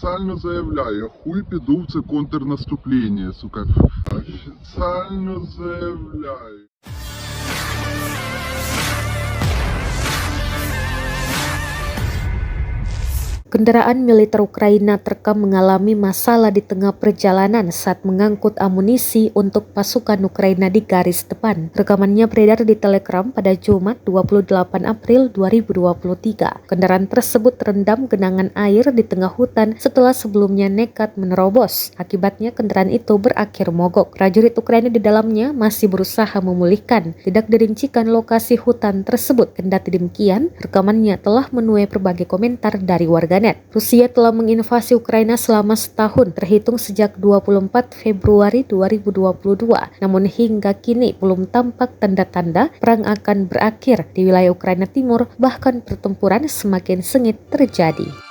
Офіційно заявляю, я хуй піду в це контрнаступлення, сука. Офіційно заявляю. Kendaraan militer Ukraina terekam mengalami masalah di tengah perjalanan saat mengangkut amunisi untuk pasukan Ukraina di garis depan. Rekamannya beredar di Telegram pada Jumat 28 April 2023. Kendaraan tersebut terendam genangan air di tengah hutan setelah sebelumnya nekat menerobos. Akibatnya kendaraan itu berakhir mogok. Prajurit Ukraina di dalamnya masih berusaha memulihkan. Tidak dirincikan lokasi hutan tersebut. Kendati demikian, rekamannya telah menuai berbagai komentar dari warganet. Rusia telah menginvasi Ukraina selama setahun terhitung sejak 24 Februari 2022. Namun hingga kini belum tampak tanda-tanda perang akan berakhir di wilayah Ukraina Timur, bahkan pertempuran semakin sengit terjadi.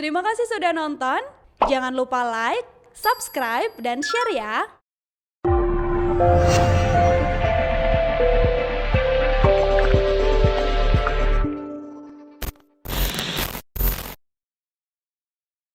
Terima kasih sudah nonton. Jangan lupa like, subscribe, dan share ya.